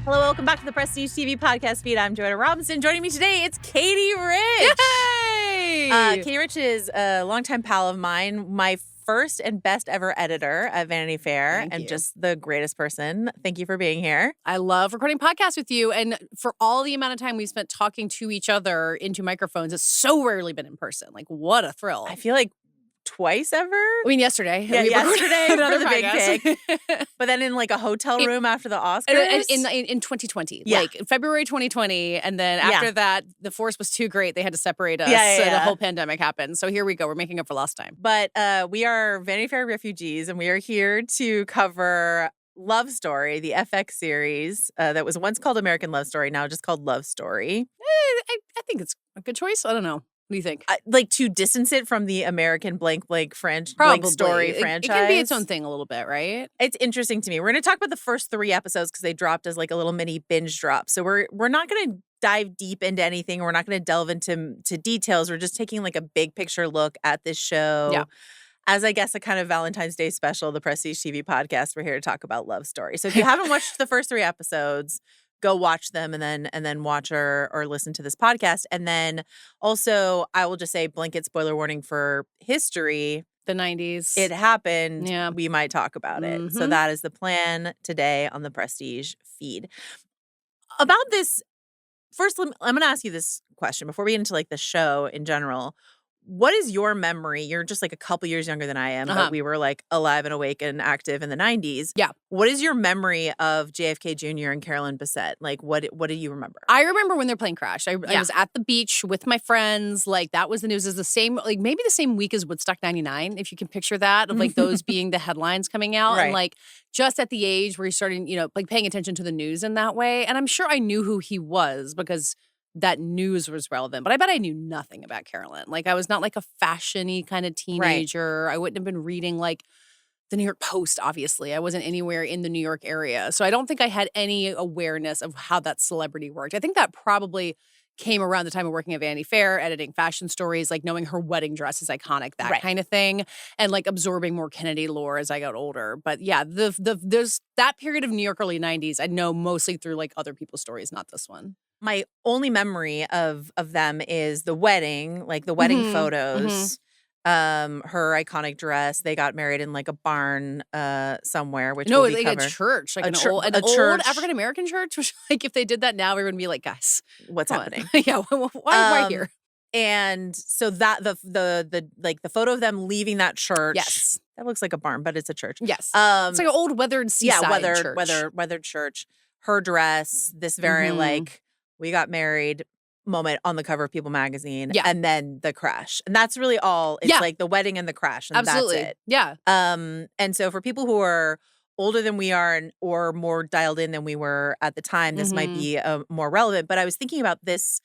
Hello, welcome back to the Prestige TV podcast feed. I'm Joanna Robinson. Joining me today, it's Katey Rich. Yay! Katey Rich is a longtime pal of mine, my first and best ever editor at Vanity Fair, Thank and you. just the greatest person. Thank you for being here. I love recording podcasts with you. And for all the amount of time we spent talking to each other into microphones, it's so rarely been in person. Like, what a thrill. I feel like twice ever. I mean, yesterday. Yeah, we yesterday recorded for the big podcast. pick. But then in like a hotel room after the Oscars. In 2020. Yeah. Like February 2020. And then after that, the force was too great. They had to separate us. Yeah. The whole pandemic happened. So here we go. We're making up for lost time. But we are Vanity Fair refugees, and we are here to cover Love Story, the FX series that was once called American Love Story, now just called Love Story. I think it's a good choice. I don't know. What do you think? Like to distance it from the American blank blank Probably. blank story franchise. It can be its own thing a little bit, right? It's interesting to me. We're going to talk about the first 3 episodes because they dropped as like a little mini binge drop. So we're not going to dive deep into anything. We're not going to delve into details. We're just taking like a big picture look at this show. Yeah. As I guess a kind of Valentine's Day special, the Prestige TV podcast, we're here to talk about Love Story. So if you haven't watched the first 3 episodes, go watch them and then watch or listen to this podcast. And then also, I will just say blanket spoiler warning for history. The 90s. It happened. Yeah. We might talk about it. So that is the plan today on the Prestige feed. About this, first, I'm going to ask you this question before we get into like the show in general. What is your memory? You're just like a couple years younger than I am, but we were like alive and awake and active in the 90s. Yeah. What is your memory of JFK Jr. and Carolyn Bessette? Like, what do you remember? I remember when they're playing Crash. I was at the beach with my friends. Like, that was the news. Is the same, like maybe the same week as Woodstock 99, if you can picture that, of like those being the headlines coming out. Right. And like just at the age where you're starting, like paying attention to the news in that way. And I'm sure I knew who he was because that news was relevant. But I bet I knew nothing about Carolyn. Like, I was not like a fashion-y kind of teenager. Right. I wouldn't have been reading like the New York Post, obviously. I wasn't anywhere in the New York area. So I don't think I had any awareness of how that celebrity worked. I think that probably came around the time of working at Vanity Fair, editing fashion stories, like knowing her wedding dress is iconic, that kind of thing, and like absorbing more Kennedy lore as I got older. But yeah, there's that period of New York early 90s I know mostly through like other people's stories, not this one. My only memory of them is the wedding, like the wedding photos. Her iconic dress. They got married in like a barn somewhere, which will be like a church, like an old African American church. Which, like, if they did that now, we would be like, guys, what's happening? Yeah, why here? And so that the like the photo of them leaving that church. Yes, that looks like a barn, but it's a church. Yes, it's like an old weathered seaside church. weathered church. Her dress, this very like we got married moment on the cover of People magazine, and then the crash, and that's really all. It's like the wedding and the crash, and absolutely, that's it. Yeah. And so for people who are older than we are or more dialed in than we were at the time, this might be more relevant. But I was thinking about this.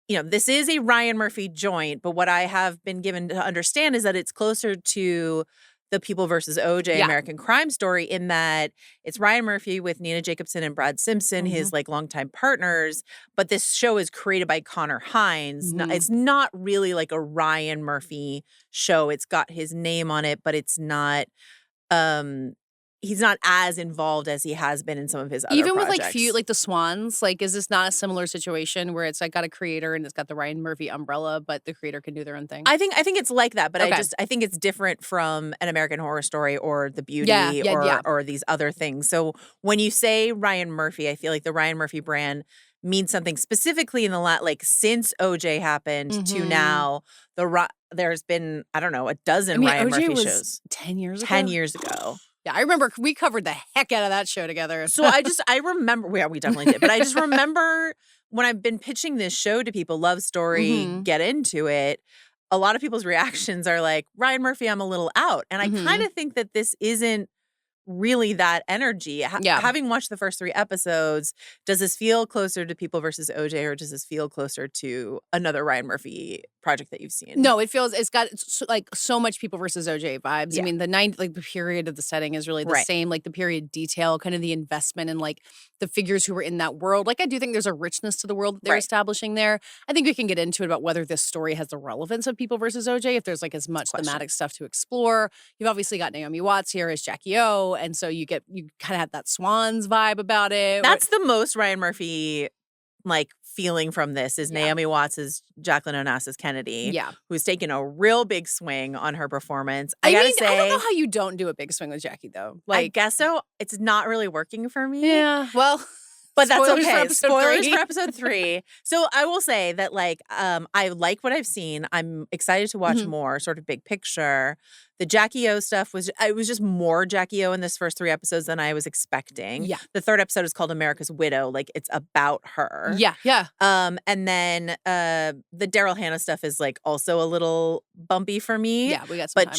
This is a Ryan Murphy joint, but what I have been given to understand is that it's closer to the People versus OJ American Crime Story, in that it's Ryan Murphy with Nina Jacobson and Brad Simpson, his like longtime partners. But this show is created by Connor Hines. It's not really like a Ryan Murphy show. It's got his name on it, but it's not. He's not as involved as he has been in some of his other Even projects. with like the Swans, like, is this not a similar situation where it's like got a creator and it's got the Ryan Murphy umbrella, but the creator can do their own thing? I think it's like that, but I think it's different from An American Horror Story or The Beauty or these other things. So when you say Ryan Murphy, I feel like the Ryan Murphy brand means something specifically in the like since OJ happened to now. There's been, I don't know, a dozen Ryan OJ Murphy was shows. 10 years ago. 10 years ago. Yeah, I remember we covered the heck out of that show together. So I remember, we definitely did. But I just remember when I've been pitching this show to people, Love Story, get into it, a lot of people's reactions are like, Ryan Murphy, I'm a little out. And I kind of think that this isn't really that energy. Having watched the first 3 episodes, does this feel closer to People versus OJ, or does this feel closer to another Ryan Murphy project that you've seen? No, it's got like so much People versus OJ vibes. Yeah. I mean, the period of the setting is really the same, like the period detail, kind of the investment in like the figures who were in that world. Like, I do think there's a richness to the world that they're establishing there. I think we can get into it about whether this story has the relevance of People versus OJ, if there's like as much thematic stuff to explore. You've obviously got Naomi Watts here as Jackie O, And so you kind of have that Swans vibe about it. That's the most Ryan Murphy like feeling from this is Naomi Watts as Jacqueline Onassis Kennedy, who's taken a real big swing on her performance. I gotta say, I don't know how you don't do a big swing with Jackie though. I guess so. It's not really working for me. Yeah, well, but that's okay. Spoilers for episode 3. So I will say that like I like what I've seen. I'm excited to watch more, sort of big picture. The Jackie O stuff was just more Jackie O in this first 3 episodes than I was expecting. Yeah. The 3rd episode is called America's Widow. Like it's about her. Yeah, yeah. And then the Daryl Hannah stuff is like also a little bumpy for me. Yeah, we got some time. But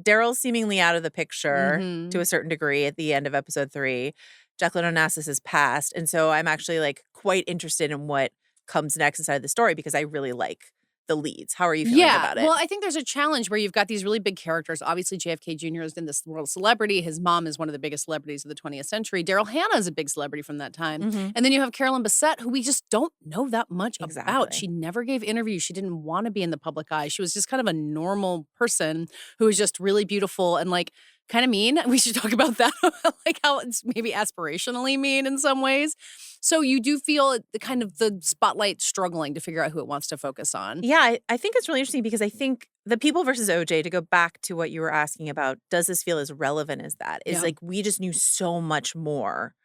Daryl's seemingly out of the picture to a certain degree at the end of episode 3. Jacqueline Onassis is passed. And so I'm actually like quite interested in what comes next inside the story because I really like the leads. How are you feeling about it? Well, I think there's a challenge where you've got these really big characters. Obviously, JFK Jr. is in this world celebrity. His mom is one of the biggest celebrities of the 20th century. Daryl Hannah is a big celebrity from that time. And then you have Carolyn Bessette, who we just don't know that much about. She never gave interviews. She didn't want to be in the public eye. She was just kind of a normal person who was just really beautiful and like kind of mean. We should talk about that, like how it's maybe aspirationally mean in some ways. So you do feel the spotlight struggling to figure out who it wants to focus on. Yeah, I think it's really interesting because I think the People versus OJ, to go back to what you were asking about, does this feel as relevant as that? Is like we just knew so much more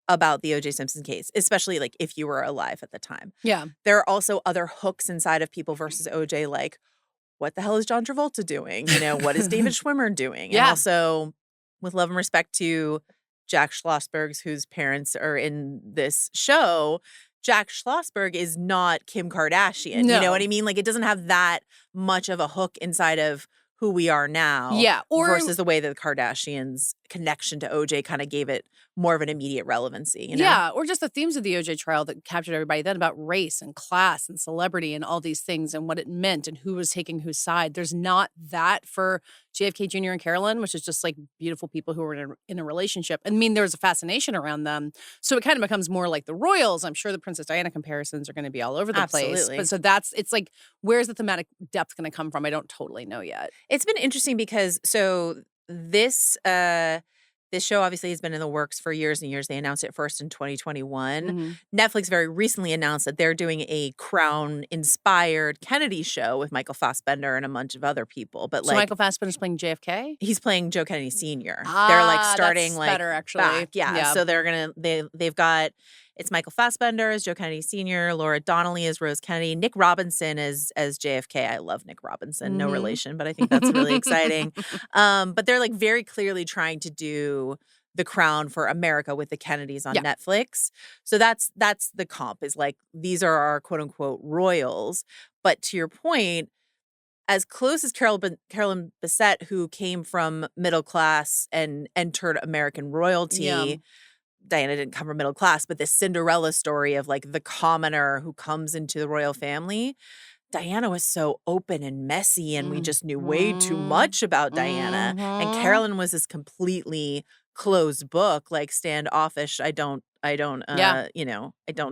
about the OJ Simpson case, especially like if you were alive at the time. Yeah. There are also other hooks inside of People versus OJ, like what the hell is John Travolta doing? You know, what is David Schwimmer doing? And also, with love and respect to Jack Schlossberg's, whose parents are in this show, Jack Schlossberg is not Kim Kardashian. No. You know what I mean? Like, it doesn't have that much of a hook inside of who we are now. Yeah. Versus the way that the Kardashians' connection to OJ kind of gave it more of an immediate relevancy. You know? Yeah. Or just the themes of the OJ trial that captured everybody then about race and class and celebrity and all these things and what it meant and who was taking whose side. There's not that for JFK Jr. and Carolyn, which is just like beautiful people who were in a relationship. I mean, there's a fascination around them. So it kind of becomes more like the royals. I'm sure the Princess Diana comparisons are going to be all over the place. But so it's like, where's the thematic depth going to come from? I don't totally know yet. It's been interesting because this show obviously has been in the works for years and years. They announced it first in 2021. Netflix very recently announced that they're doing a Crown-inspired Kennedy show with Michael Fassbender and a bunch of other people. But so Michael Fassbender's playing JFK? He's playing Joe Kennedy Sr. They're like starting that's like better, actually. back. Yeah. So they've got it's Michael Fassbender as Joe Kennedy Sr., Laura Donnelly as Rose Kennedy, Nick Robinson as JFK. I love Nick Robinson. No relation, but I think that's really exciting. But they're like very clearly trying to do The Crown for America with the Kennedys on Netflix. So that's the comp is like these are our quote unquote royals. But to your point, as close as Carolyn Bessette, who came from middle class and entered American royalty. Diana didn't come from middle class, but this Cinderella story of like the commoner who comes into the royal family. Diana was so open and messy, and we just knew way too much about Diana. And Carolyn was this completely closed book, like standoffish. I don't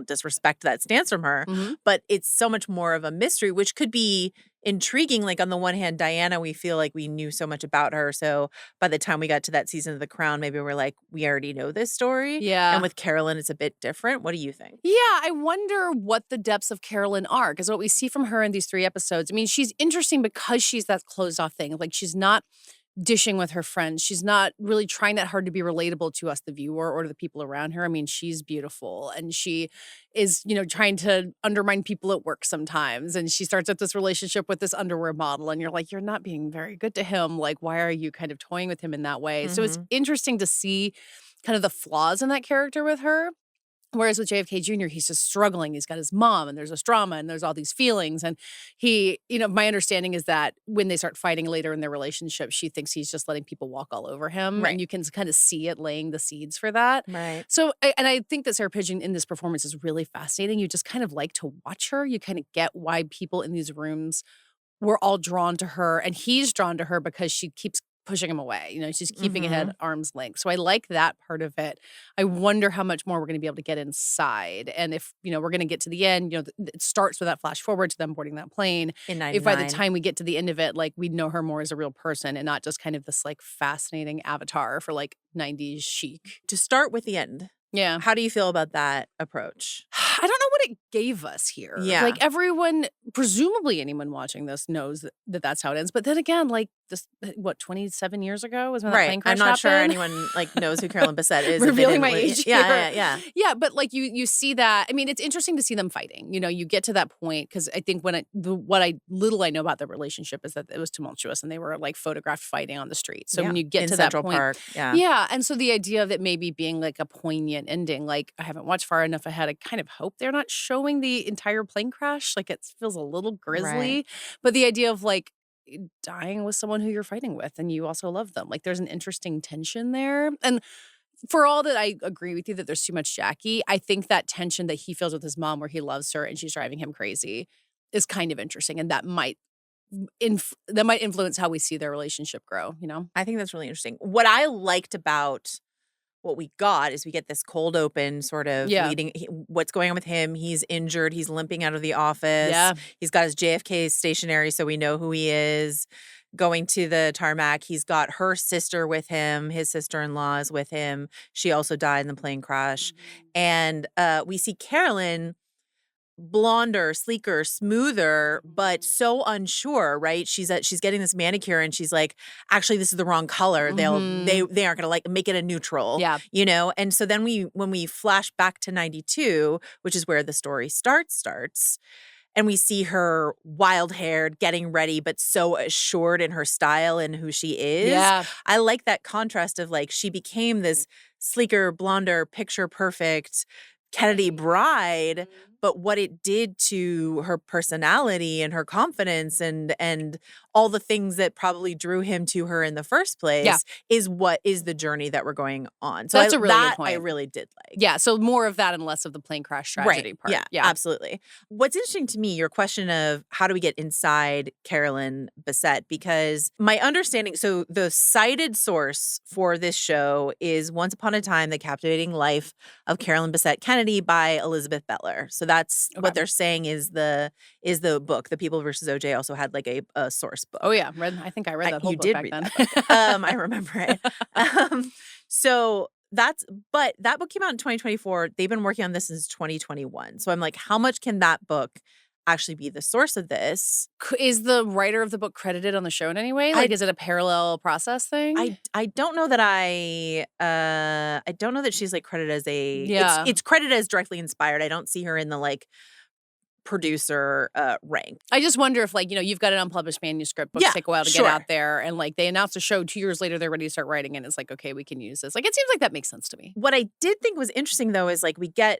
disrespect that stance from her, but it's so much more of a mystery, which could be intriguing. Like on the one hand, Diana, we feel like we knew so much about her. So by the time we got to that season of The Crown, maybe we're like, we already know this story. Yeah. And with Carolyn, it's a bit different. What do you think? Yeah, I wonder what the depths of Carolyn are, because what we see from her in these 3 episodes, I mean, she's interesting because she's that closed off thing. Like she's not dishing with her friends. She's not really trying that hard to be relatable to us, the viewer, or to the people around her. I mean, she's beautiful and she is, trying to undermine people at work sometimes. And she starts up this relationship with this underwear model and you're like, you're not being very good to him. Like, why are you kind of toying with him in that way? So it's interesting to see kind of the flaws in that character with her. Whereas with JFK Jr., he's just struggling. He's got his mom and there's this drama and there's all these feelings. And he, my understanding is that when they start fighting later in their relationship, she thinks he's just letting people walk all over him. Right. And you can kind of see it laying the seeds for that. Right. So, and I think that Sarah Pidgeon in this performance is really fascinating. You just kind of like to watch her. You kind of get why people in these rooms were all drawn to her. And he's drawn to her because she keeps pushing him away. She's keeping it at arm's length. So I like that part of it. I wonder how much more we're going to be able to get inside. And if, we're going to get to the end, it starts with that flash forward to them boarding that plane. In 99. If by the time we get to the end of it, like, we'd know her more as a real person and not just kind of this, like, fascinating avatar for, like, 90s chic. To start with the end. Yeah. How do you feel about that approach? I don't know what it gave us here. Yeah. Like, everyone, presumably anyone watching this knows that that's how it ends. But then again, like, this, 27 years ago was when that plane crash I'm not sure happened? anyone, like, knows who Carolyn Bessette is. Revealing my age here. Yeah. Yeah, but, like, you see that. I mean, it's interesting to see them fighting. You get to that point because I think what I know about their relationship is that it was tumultuous and they were, like, photographed fighting on the street. So when you get to Central that point. Park. Yeah. Yeah, and so the idea of it maybe being, like, a poignant ending, like, I haven't watched far enough ahead. I kind of hope they're not showing the entire plane crash. Like, it feels a little grisly. Right. But the idea of, like, dying with someone who you're fighting with and you also love them. Like, there's an interesting tension there. And for all that I agree with you that there's too much Jackie, I think that tension that he feels with his mom where he loves her and she's driving him crazy is kind of interesting. And that might influence how we see their relationship grow, I think that's really interesting. What I liked about what we got is we get this cold open sort of leading what's going on with him. He's injured. He's limping out of the office. Yeah. He's got his JFK stationery, so we know who he is. Going to the tarmac, he's got her sister with him. His sister-in-law is with him. She also died in the plane crash. And we see Carolyn blonder, sleeker, smoother, but so unsure, right? She's getting this manicure and she's like, actually, this is the wrong color. They aren't gonna like make it a neutral. Yeah. And so then when we flash back to 92, which is where the story starts, and we see her wild-haired, getting ready, but so assured in her style and who she is. Yeah. I like that contrast of like she became this sleeker, blonder, picture-perfect Kennedy bride, but what it did to her personality and her confidence and all the things that probably drew him to her in the first place is what is the journey that we're going on. So that's a really good point. I really did like. Yeah, so more of that and less of the plane crash tragedy part. Yeah, absolutely. What's interesting to me, your question of how do we get inside Carolyn Bessette, because my understanding, so the cited source for this show is Once Upon a Time, The Captivating Life of Carolyn Bessette Kennedy by Elizabeth Bettler. So that's what they're saying is the book. The People versus OJ also had like a source book. Oh yeah, I think I read that whole you book did back read then. That book. I remember it. But that book came out in 2024. They've been working on this since 2021. So I'm like, how much can that book actually be the source of this? Is the writer of the book credited on the show in any way? Like, is it a parallel process thing? I don't know that I don't know that she's like credited as a it's credited as directly inspired. I don't see her in the like producer rank. I just wonder if, like, you've got an unpublished manuscript, books take a while to get out there, and like they announce a show 2 years later, they're ready to start writing, and it's like, okay, we can use this. Like, it seems like that makes sense to me. What I did think was interesting though is like we get,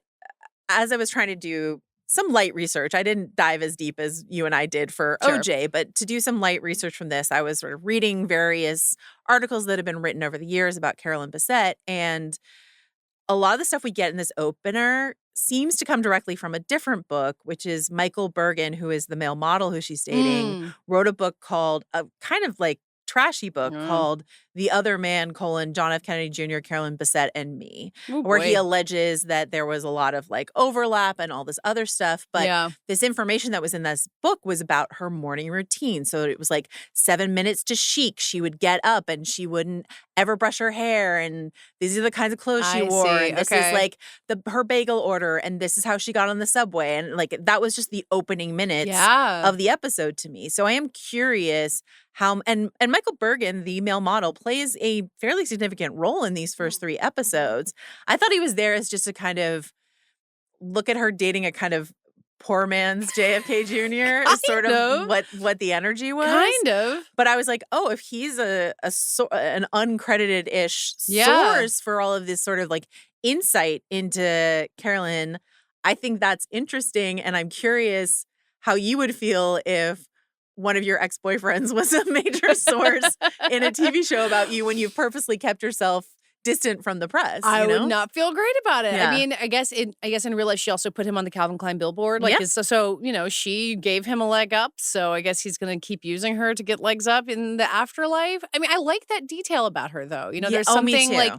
as I was trying to do some light research, I didn't dive as deep as you and I did for OJ, but to do some light research from this, I was sort of reading various articles that have been written over the years about Carolyn Bessette, and a lot of the stuff we get in this opener seems to come directly from a different book, which is Michael Bergen, who is the male model who she's dating, wrote a book called, a kind of like trashy book called The Other Man, John F. Kennedy Jr., Carolyn Bessette, and Me, where he alleges that there was a lot of like overlap and all this other stuff. But this information that was in this book was about her morning routine. So it was like 7 minutes to chic. She would get up and she wouldn't ever brush her hair. And these are the kinds of clothes she wore. And this is like her bagel order. And this is how she got on the subway. And like that was just the opening minutes of the episode to me. So I am curious how, and Michael Bergen, the male model, plays a fairly significant role in these first 3 episodes. I thought he was there as just to kind of look at her dating a kind of poor man's JFK Jr. is sort of what the energy was. Kind of. But I was like, oh, if he's an uncredited-ish source for all of this sort of like insight into Carolyn, I think that's interesting. And I'm curious how you would feel if one of your ex-boyfriends was a major source in a TV show about you when you've purposely kept yourself distant from the press. I you know? would not feel great about it. Yeah. I mean, I guess in real life, she also put him on the Calvin Klein billboard. Like, Yeah. so she gave him a leg up. So I guess he's going to keep using her to get legs up in the afterlife. I mean, I like that detail about her, though. You know, there's me something too. like,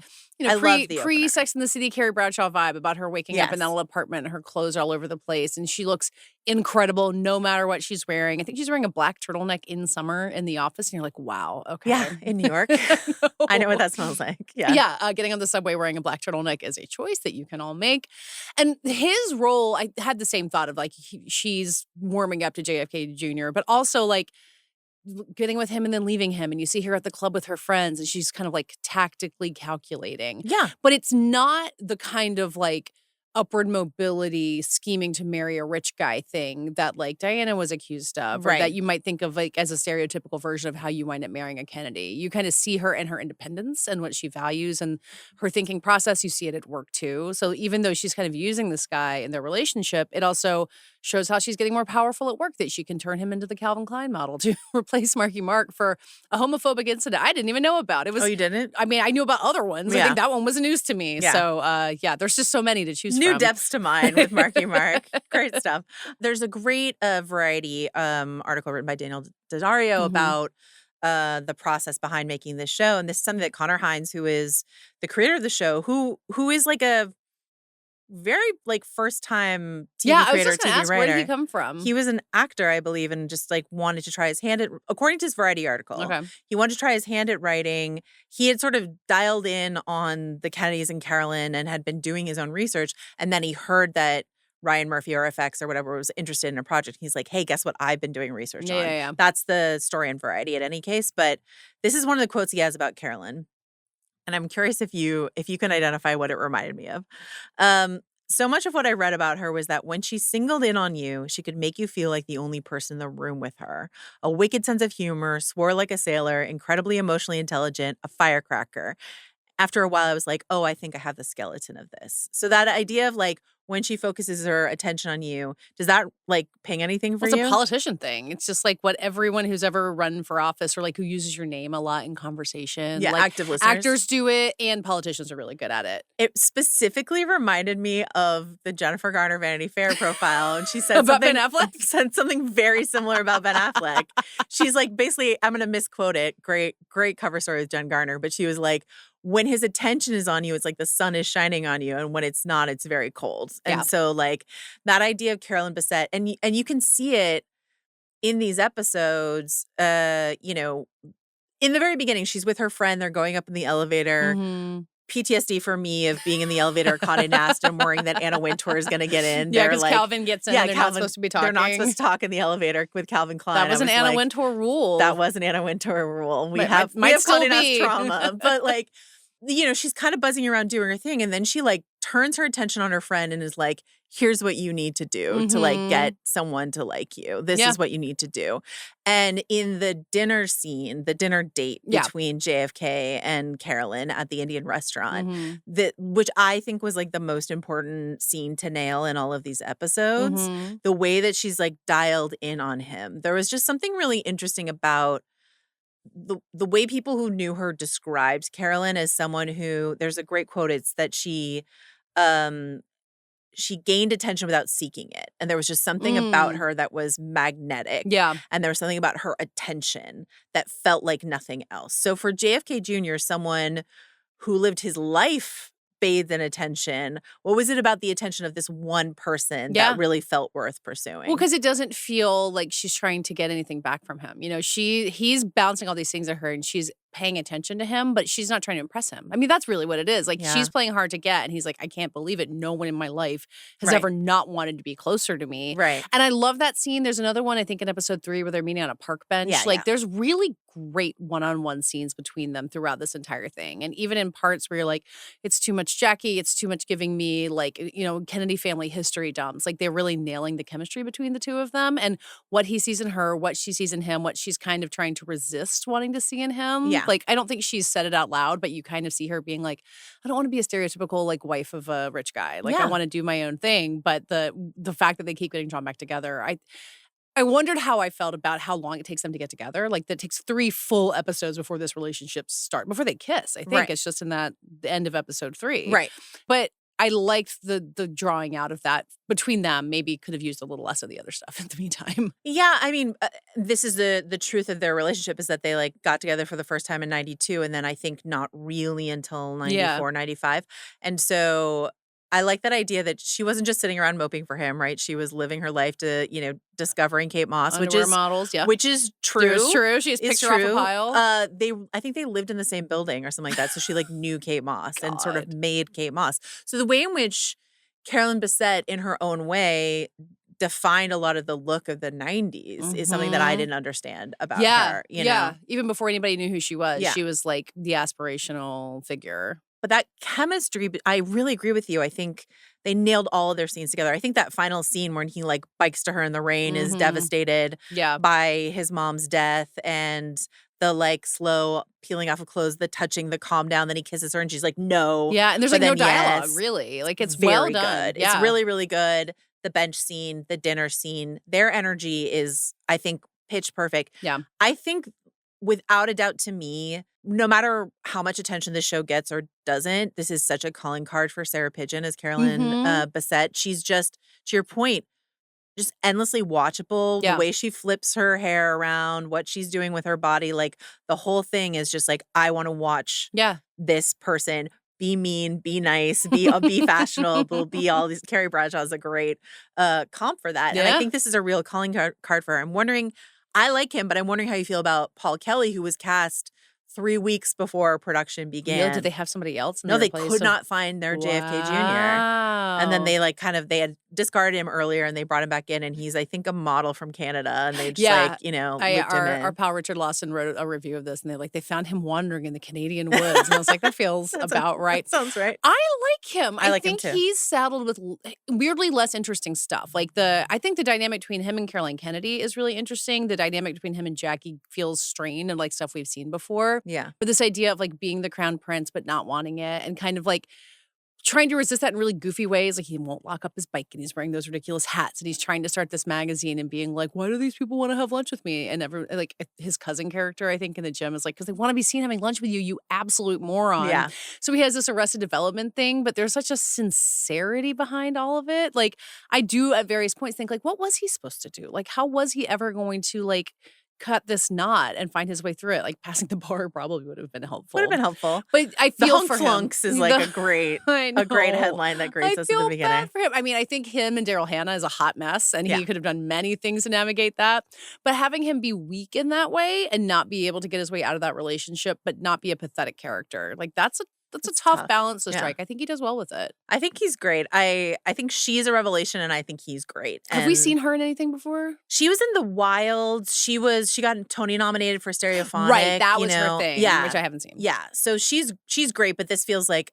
I love the pre opener. Sex and the City Carrie Bradshaw vibe about her waking up in that little apartment and her clothes are all over the place. And she looks incredible no matter what she's wearing. I think she's wearing a black turtleneck in summer in the office. And you're like, wow, okay. Yeah, in New York. I know what that smells like. Yeah. Yeah, getting on the subway wearing a black turtleneck is a choice that you can all make. And his role, I had the same thought of like, she's warming up to JFK Jr., but also like, getting with him and then leaving him, and you see her at the club with her friends and she's kind of like tactically calculating. Yeah. But it's not the kind of like upward mobility scheming to marry a rich guy thing that like Diana was accused of, or that you might think of like as a stereotypical version of how you wind up marrying a Kennedy. You kind of see her in her independence and what she values and her thinking process. You see it at work too. So even though she's kind of using this guy in their relationship, it also shows how she's getting more powerful at work, that she can turn him into the Calvin Klein model to replace Marky Mark for a homophobic incident I didn't even know about. It was, oh, you didn't? I mean, I knew about other ones. I think that one was news to me. Yeah. So, there's just so many to choose New from. depths to mine with Marky Mark. Great stuff. There's a great Variety article written by Daniel Daddario about the process behind making this show. And this is something that Connor Hines, who is the creator of the show, who is like a very like first time TV creator, I was just gonna TV ask, writer. where did he come from? He was an actor, I believe, and just like wanted to try his hand at, according to his Variety article, he wanted to try his hand at writing. He had sort of dialed in on the Kennedys and Carolyn and had been doing his own research. And then he heard that Ryan Murphy or FX or whatever was interested in a project. He's like, hey, guess what I've been doing research on? Yeah. That's the story in Variety in any case. But this is one of the quotes he has about Carolyn. And I'm curious if you can identify what it reminded me of. So much of what I read about her was that when she singled in on you, she could make you feel like the only person in the room with her. A wicked sense of humor, swore like a sailor, incredibly emotionally intelligent, a firecracker. After a while, I was like, oh, I think I have the skeleton of this. So that idea of like, when she focuses her attention on you, does that like ping anything for you? It's a politician thing. It's just like what everyone who's ever run for office or like who uses your name a lot in conversation. Yeah, like, active listeners. Actors do it and politicians are really good at it. It specifically reminded me of the Jennifer Garner Vanity Fair profile. And she said about Ben Affleck? Said something very similar about Ben Affleck. She's like, basically, I'm going to misquote it. Great cover story with Jen Garner. But she was like, when his attention is on you, it's like the sun is shining on you. And when it's not, it's very cold. And so like that idea of Carolyn Bessette, and you can see it in these episodes, you know, in the very beginning, she's with her friend. They're going up in the elevator. PTSD for me of being in the elevator at Condé Nast and worrying that Anna Wintour is going to get in. Yeah, because like, Calvin gets in and they're not supposed to be talking. They're not supposed to talk in the elevator with Calvin Klein. That was an Anna Wintour rule. That was an Anna Wintour rule. We have Condé Nast trauma. But like, you know, she's kind of buzzing around doing her thing. And then she like turns her attention on her friend and is like, here's what you need to do to like get someone to like you. This is what you need to do. And in the dinner scene, the dinner date between JFK and Carolyn at the Indian restaurant, which I think was like the most important scene to nail in all of these episodes, the way that she's like dialed in on him. There was just something really interesting about the way people who knew her described Carolyn as someone who, there's a great quote, it's that she gained attention without seeking it. And there was just something about her that was magnetic. Yeah. And there was something about her attention that felt like nothing else. So for JFK Jr., someone who lived his life bathed in attention, what was it about the attention of this one person that really felt worth pursuing? Well, because it doesn't feel like she's trying to get anything back from him. You know, he's bouncing all these things at her and she's paying attention to him, but she's not trying to impress him. I mean, that's really what it is. Like, she's playing hard to get, and he's like, I can't believe it. No one in my life has ever not wanted to be closer to me. Right. And I love that scene. There's another one, I think, in episode 3 where they're meeting on a park bench. There's really great one-on-one scenes between them throughout this entire thing. And even in parts where you're like, it's too much Jackie, it's too much giving me, like, you know, Kennedy family history dumps. Like, they're really nailing the chemistry between the two of them and what he sees in her, what she sees in him, what she's kind of trying to resist wanting to see in him. Yeah. Like, I don't think she's said it out loud, but you kind of see her being like, I don't want to be a stereotypical, like, wife of a rich guy. Like, I want to do my own thing. But the fact that they keep getting drawn back together, I wondered how I felt about how long it takes them to get together. Like, that takes 3 full episodes before this relationship before they kiss. I think it's just in the end of episode 3. Right. But I liked the drawing out of that between them. Maybe could have used a little less of the other stuff in the meantime. Yeah, I mean, this is the truth of their relationship is that they like got together for the first time in 92 and then I think not really until 94, 95. And so I like that idea that she wasn't just sitting around moping for him, right? She was living her life to, discovering Kate Moss, Underwear models, yeah. which is true. It's true. She has picture off a pile. I think they lived in the same building or something like that. So she like knew Kate Moss and sort of made Kate Moss. So the way in which Carolyn Bessette, in her own way, defined a lot of the look of the 90s is something that I didn't understand about her. You know? Even before anybody knew who she was, she was like the aspirational figure. But that chemistry, I really agree with you. I think they nailed all of their scenes together. I think that final scene when he like bikes to her in the rain is devastated by his mom's death, and the like slow peeling off of clothes, the touching, the calm down, then he kisses her and she's like, no. Yeah, and there's like no dialogue, really. Like, it's well very done. good. Yeah. It's really, really good. The bench scene, the dinner scene, their energy is, I think, pitch perfect. Yeah. I think without a doubt, to me, no matter how much attention this show gets or doesn't, this is such a calling card for Sarah Pidgeon as Carolyn Bessette. She's just, to your point, just endlessly watchable. The way she flips her hair around, what she's doing with her body, like the whole thing is just like, I want to watch this person be mean, be nice, be fashionable, be all these. Carrie Bradshaw's a great comp for that. And I think this is a real calling card for her. I'm wondering, I like him, but I'm wondering how you feel about Paul Kelly, who was cast 3 weeks before production began. Did they have somebody else? No, they could not find their JFK Jr. And then they they had discarded him earlier and they brought him back in, and he's, I think, a model from Canada, and they just looped him in. Our pal Richard Lawson wrote a review of this, and they found him wandering in the Canadian woods, and I was like, that feels about right. That sounds right. I like him. I like think him too. He's saddled with weirdly less interesting stuff. Like I think the dynamic between him and Caroline Kennedy is really interesting. The dynamic between him and Jackie feels strained and like stuff we've seen before. Yeah. But this idea of like being the crown prince but not wanting it, and kind of like trying to resist that in really goofy ways. Like, he won't lock up his bike, and he's wearing those ridiculous hats, and he's trying to start this magazine and being like, why do these people want to have lunch with me? And like his cousin character, I think, in the gym is like, because they want to be seen having lunch with you, you absolute moron. Yeah. So he has this Arrested Development thing, but there's such a sincerity behind all of it. Like, I do at various points think, like, what was he supposed to do? Like, how was he ever going to like cut this knot and find his way through it? Like, passing the bar probably would have been helpful. Would have been helpful. But I the feel hunk for flunks him. is like a great headline that greets us at the beginning. I feel bad for him. I mean, I think him and Daryl Hannah is a hot mess, and he could have done many things to navigate that. But having him be weak in that way and not be able to get his way out of that relationship, but not be a pathetic character, like that's a tough balance to strike. I think he does well with it. I think he's great. I think she's a revelation, and I think he's great. Have we seen her in anything before? She was in The Wilds. She got Tony nominated for Stereophonic. Right, that was her thing, which I haven't seen. Yeah, so she's great, but this feels like,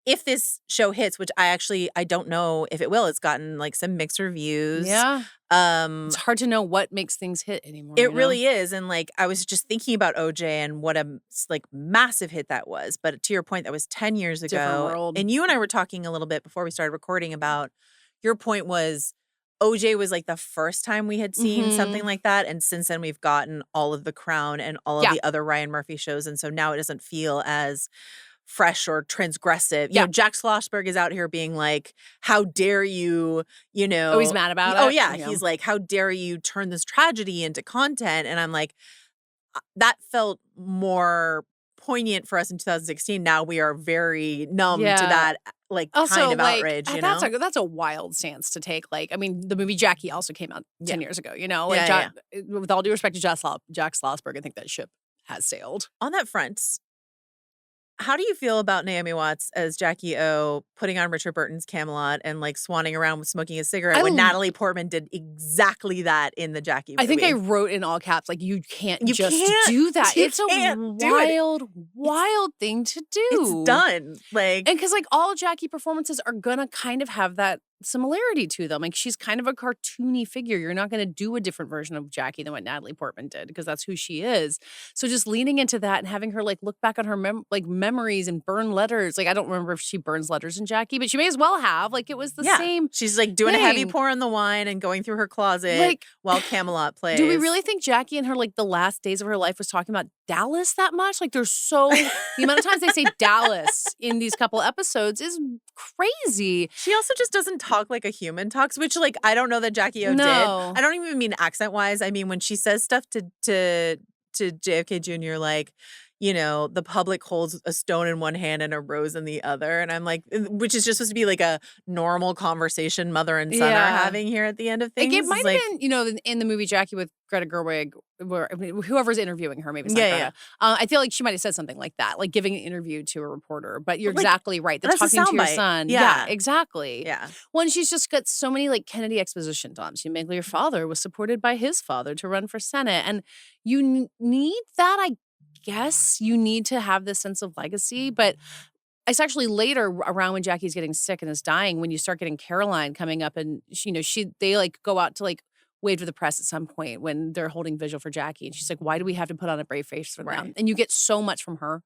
if this show hits, which I don't know if it will, it's gotten like some mixed reviews. Yeah. It's hard to know what makes things hit anymore. It really is. And like, I was just thinking about OJ and what a like massive hit that was. But to your point, that was 10 years ago. Different world. And you and I were talking a little bit before we started recording about, your point was OJ was like the first time we had seen something like that. And since then we've gotten all of The Crown and all of the other Ryan Murphy shows. And so now it doesn't feel as fresh or transgressive. You know, Jack Schlossberg is out here being like, how dare you, Oh, he's mad about it? Oh, yeah. He's like, how dare you turn this tragedy into content? And I'm like, that felt more poignant for us in 2016. Now we are very numb to that like also, kind of outrage, you know? That's a wild stance to take. Like, I mean, the movie Jackie also came out 10 years ago, Like, with all due respect to Jack Schlossberg, I think that ship has sailed. On that front, how do you feel about Naomi Watts as Jackie O putting on Richard Burton's Camelot and like swanning around with smoking a cigarette when Natalie Portman did exactly that in the Jackie movie? I think I wrote in all caps, like, you can't do that. It's a wild thing to do. It's done. Like, and because like all Jackie performances are gonna kind of have that similarity to them. Like, she's kind of a cartoony figure. You're not going to do a different version of Jackie than what Natalie Portman did because that's who she is. So just leaning into that and having her like look back on her memories and burn letters. Like, I don't remember if she burns letters in Jackie, but she may as well have. Like, it was the same. She's like doing a heavy pour on the wine and going through her closet like, while Camelot plays. Do we really think Jackie in her like the last days of her life was talking about Dallas that much? Like, there's the amount of times they say Dallas in these couple episodes is crazy. She also just doesn't talk like a human talks, which like I don't know that Jackie O did. I don't even mean accent wise. I mean when she says stuff to JFK Jr. like, you know, the public holds a stone in one hand and a rose in the other. And I'm like, which is just supposed to be like a normal conversation mother and son are having here at the end of things. Like, it might have been, you know, in the movie Jackie with Greta Gerwig, whoever's interviewing her, maybe it's not Greta. I feel like she might have said something like that, like giving an interview to a reporter. But you're exactly right. The talking to your son. Yeah, exactly. Yeah. When she's just got so many like Kennedy exposition dumps. You make your father was supported by his father to run for Senate. And you need that, I guess. You need to have this sense of legacy. But it's actually later around when Jackie's getting sick and is dying when you start getting Caroline coming up and, you know, they like go out to like wave to the press at some point when they're holding vigil for Jackie. And she's like, why do we have to put on a brave face for them? And you get so much from her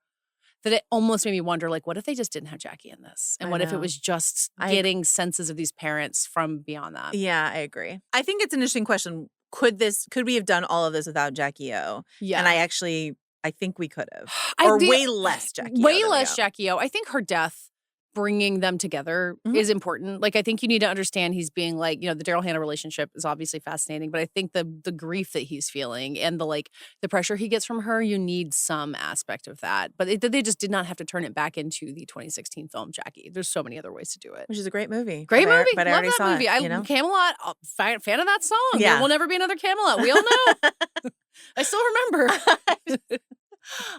that it almost made me wonder, like, what if they just didn't have Jackie in this? And what if it was just getting senses of these parents from beyond that? Yeah, I agree. I think it's an interesting question. Could we have done all of this without Jackie O? Yeah. And I think we could have. Way less Jackie O. Way less Jackie O. I think her death, bringing them together is important. Like, I think you need to understand he's being like, you know, the Daryl Hannah relationship is obviously fascinating, but I think the grief that he's feeling and the pressure he gets from her, you need some aspect of that. But they just did not have to turn it back into the 2016 film Jackie. There's so many other ways to do it. Which is a great movie. Great movie. But I Love already that saw movie. it, Camelot, fan of that song. Yeah. There will never be another Camelot. We all know. I still remember.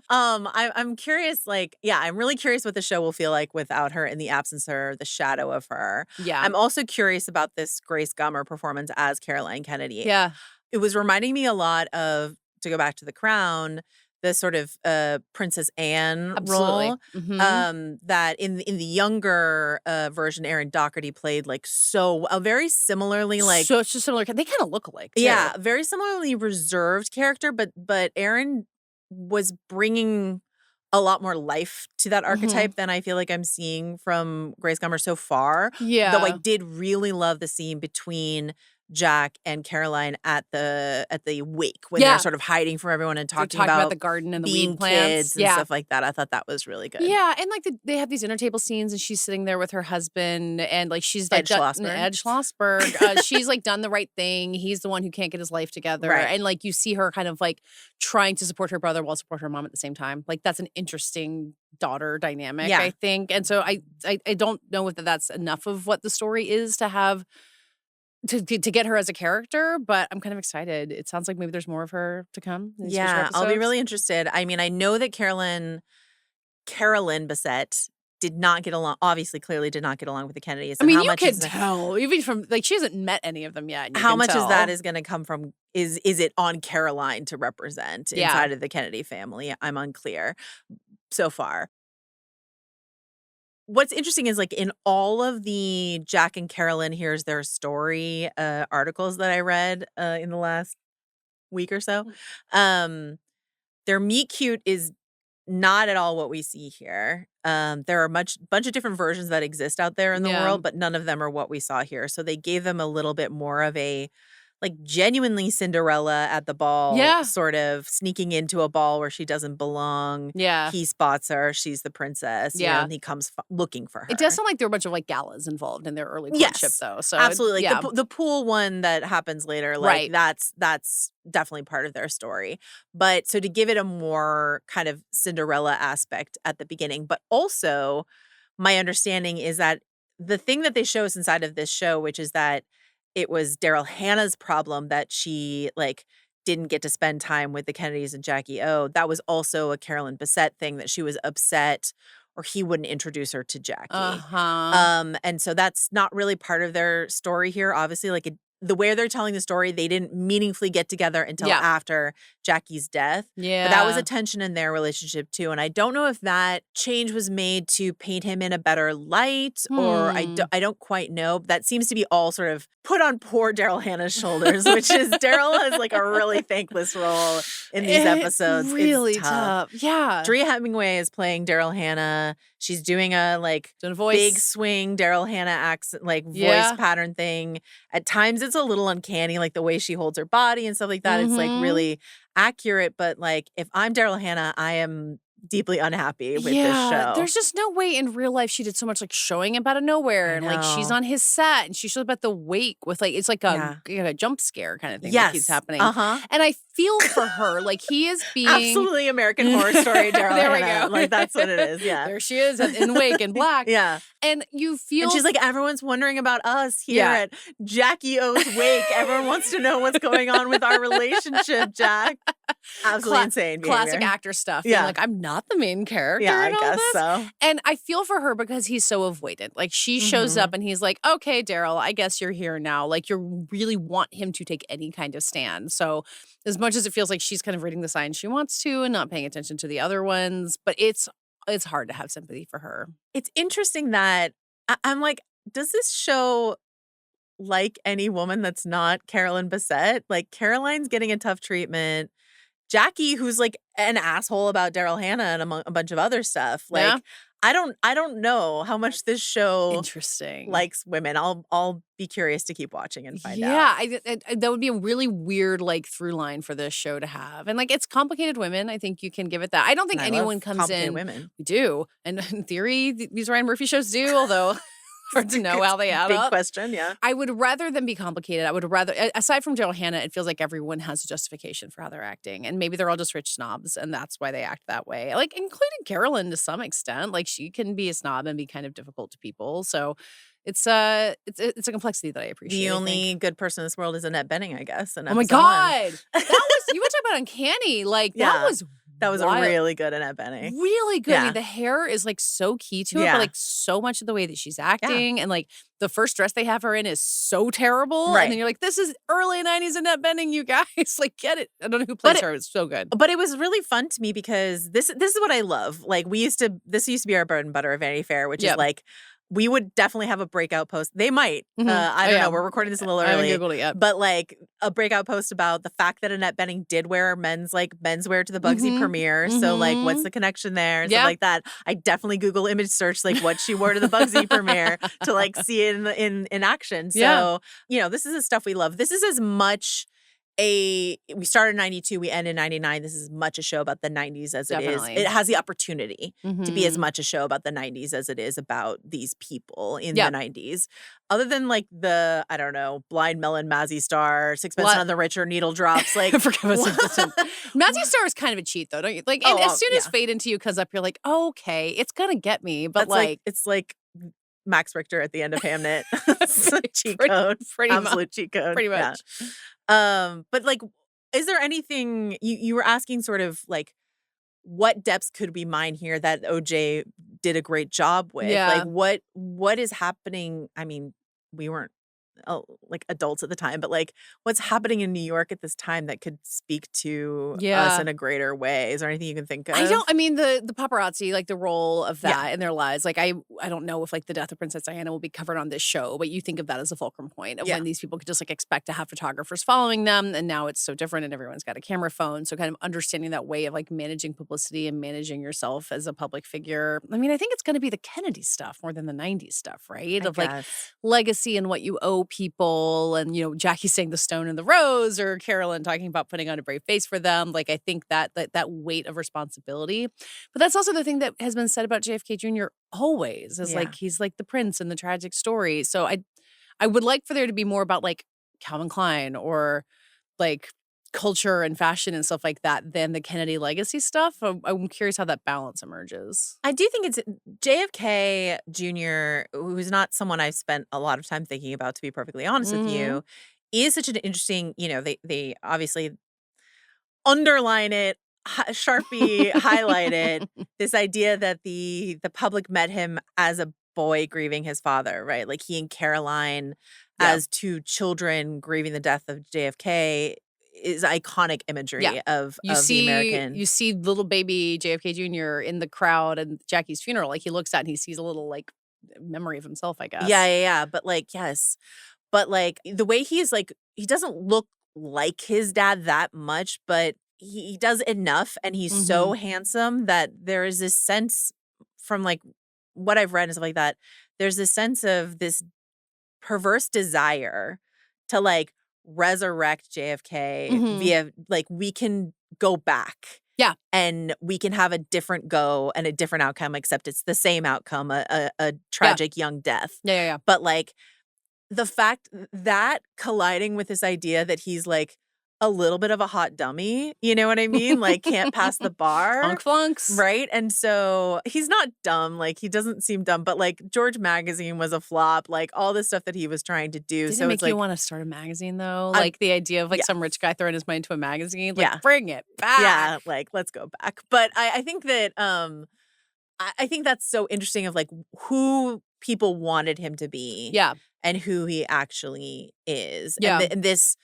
I'm curious, like, I'm really curious what the show will feel like without her, in the absence or the shadow of her. Yeah. I'm also curious about this Grace Gummer performance as Caroline Kennedy. Yeah. It was reminding me a lot of, to go back to The Crown, the sort of Princess Anne role. That in the younger version, Erin Doherty played like very similarly, like so it's just similar. They kind of look alike too. Yeah, very similarly reserved character, but Erin was bringing a lot more life to that archetype than I feel like I'm seeing from Grace Gummer so far. Yeah. Though I did really love the scene between Jack and Caroline at the wake when they're sort of hiding from everyone and talking about the garden and the being weed plants kids and stuff like that. I thought that was really good. Yeah, and like they have these intertable scenes and she's sitting there with her husband and like she's like Ed Schlossberg. She's like done the right thing. He's the one who can't get his life together. And like you see her kind of like trying to support her brother while support her mom at the same time. Like that's an interesting daughter dynamic, I think. And so I don't know if that's enough of what the story is to have to get her as a character, but I'm kind of excited. It sounds like maybe there's more of her to come. Yeah, I'll be really interested. I mean, I know that Carolyn Bessette did not get along, clearly did not get along with the Kennedys. I mean, you can tell, even from, like, she hasn't met any of them yet. How much of that is going to come from, is it on Caroline to represent inside of the Kennedy family? I'm unclear so far. What's interesting is, like, in all of the Jack and Carolyn Here's Their Story articles that I read in the last week or so, their meet cute is not at all what we see here. There are a bunch of different versions that exist out there in the world, but none of them are what we saw here. So they gave them a little bit more of a, like, genuinely Cinderella at the ball, sort of sneaking into a ball where she doesn't belong. Yeah. He spots her. She's the princess. Yeah. You know, and he comes looking for her. It does sound like there were a bunch of, like, galas involved in their early courtship, though. So absolutely. Like, the pool one that happens later, like, that's definitely part of their story. But so to give it a more kind of Cinderella aspect at the beginning, but also my understanding is that the thing that they show us inside of this show, which is that it was Daryl Hannah's problem that she, like, didn't get to spend time with the Kennedys and Jackie O. That was also a Carolyn Bessette thing, that she was upset or he wouldn't introduce her to Jackie. And so that's not really part of their story here. Obviously, like, the way they're telling the story, they didn't meaningfully get together until after Jackie's death. Yeah. But that was a tension in their relationship too. And I don't know if that change was made to paint him in a better light or I don't quite know. But that seems to be all sort of put on poor Daryl Hannah's shoulders, which is Daryl has like a really thankless role in these episodes. Really it's tough. Yeah. Drea Hemingway is playing Daryl Hannah. She's doing a big swing Daryl Hannah accent, voice pattern thing. At times it's a little uncanny, like the way she holds her body and stuff like that. It's like really accurate. But like if I'm Daryl Hannah, I am deeply unhappy with this show. There's just no way in real life she did so much like showing up out of nowhere and like she's on his set and she shows up at the wake with like it's like a jump scare kind of thing that keeps happening. And I feel for her. Like he is being absolutely American Horror Story Daryl There we Hannah. go. Like that's what it is. Yeah. There she is in the wake in black. And you feel and she's like, everyone's wondering about us here at Jackie O's wake. Everyone wants to know what's going on with our relationship, Jack. Absolutely insane behavior. Classic actor stuff. Yeah. Like, I'm not the main character. Yeah, I in all guess this. so. And I feel for her because he's so avoidant. Like, she shows up and he's like, okay, Daryl, I guess you're here now. Like, you really want him to take any kind of stand. So, as much as it feels like she's kind of reading the signs she wants to and not paying attention to the other ones, but it's hard to have sympathy for her. It's interesting that I'm like, does this show like any woman that's not Carolyn Bessette? Like, Caroline's getting a tough treatment. Jackie, who's like an asshole about Daryl Hannah and a bunch of other stuff. Like, I don't know how much this show likes women. I'll be curious to keep watching and find out. Yeah, that would be a really weird like through line for this show to have. And like it's complicated women. I think you can give it that. I don't think anyone comes in. Women. We do, and in theory, these Ryan Murphy shows do. Although. Hard to know how they add Big up. question, yeah. I would rather them be complicated. I would rather, aside from Daryl Hannah, it feels like everyone has a justification for how they're acting. And maybe they're all just rich snobs, and that's why they act that way. Like, including Carolyn to some extent. Like, she can be a snob and be kind of difficult to people. So it's a complexity that I appreciate. The only good person in this world is Annette Bening, I guess. Oh my God. That was, you want to talk about uncanny. Like, that was a really good Annette Bening. Really good. I mean, the hair is like so key to it, but like so much of the way that she's acting and like the first dress they have her in is so terrible. Right. And then you're like, this is early 90s Annette Bening, you guys. Like, get it. I don't know who plays her. It's so good. But it was really fun to me because this is what I love. Like, this used to be our bread and butter of Vanity Fair, which is like, we would definitely have a breakout post. They might. I don't know. We're recording this a little early. I haven't Googled it yet. But like a breakout post about the fact that Annette Bening did wear menswear to the Bugsy premiere. So like, what's the connection there and stuff like that. I definitely Google image search like what she wore to the Bugsy premiere to like see it in action. So this is the stuff we love. This is as much we started in 92, we end in 99. This is as much a show about the 90s as it is. It has the opportunity to be as much a show about the 90s as it is about these people in the 90s. Other than like the, I don't know, Blind Melon, Mazzy Star, Sixpence None the Richer, Needle Drops. Like, Mazzy Star is kind of a cheat though, don't you? Like, and as soon as Fade Into You comes up, you're like, oh, okay, it's gonna get me. But it's like Max Richter at the end of Hamnet. It's a cheat code. Absolute cheat code. Pretty much. Yeah. But like, is there anything you were asking sort of like what depths could we mine here that OJ did a great job with? Yeah. Like what is happening? I mean, we weren't like adults at the time, but like what's happening in New York at this time that could speak to us in a greater way? Is there anything you can think of? I mean the paparazzi, like the role of that in their lives. Like I don't know if like the death of Princess Diana will be covered on this show, but you think of that as a fulcrum point of when these people could just like expect to have photographers following them, and now it's so different and everyone's got a camera phone. So kind of understanding that way of like managing publicity and managing yourself as a public figure. I mean, I think it's going to be the Kennedy stuff more than the 90s stuff, right? Like legacy and what you owe people, and Jackie saying the stone and the rose, or Carolyn talking about putting on a brave face for them. Like I think that weight of responsibility, but that's also the thing that has been said about JFK Jr. always is like he's like the prince in the tragic story. So I would like for there to be more about like Calvin Klein or like culture and fashion and stuff like that than the Kennedy legacy stuff. I'm curious how that balance emerges. I do think it's JFK Jr., who's not someone I've spent a lot of time thinking about, to be perfectly honest with you, is such an interesting, they obviously underline it, Sharpie highlight it, this idea that the public met him as a boy grieving his father, right? Like he and Caroline as two children grieving the death of JFK is iconic imagery of You the American. You see little baby JFK Jr. in the crowd at Jackie's funeral. Like, he looks at and he sees a little, like, memory of himself, I guess. Yeah. But, like, yes. But, like, the way he's, like, he doesn't look like his dad that much, but he does enough, and he's so handsome that there is this sense from, like, what I've read and stuff like that, there's this sense of this perverse desire to, like, resurrect JFK via, like, we can go back. Yeah. And we can have a different go and a different outcome, except it's the same outcome, a tragic young death. Yeah. But, like, the fact that colliding with this idea that he's, like, a little bit of a hot dummy, you know what I mean? Like, can't pass the bar. Funk flunks. Right? And so he's not dumb. Like, he doesn't seem dumb. But, like, George Magazine was a flop. Like, all the stuff that he was trying to do. Didn't so it make it's like, you want to start a magazine, though? Like, the idea of, like, some rich guy throwing his money into a magazine? Like, bring it back. Yeah, like, let's go back. But I think that I think that's so interesting of, like, who people wanted him to be. Yeah. And who he actually is. Yeah. And this,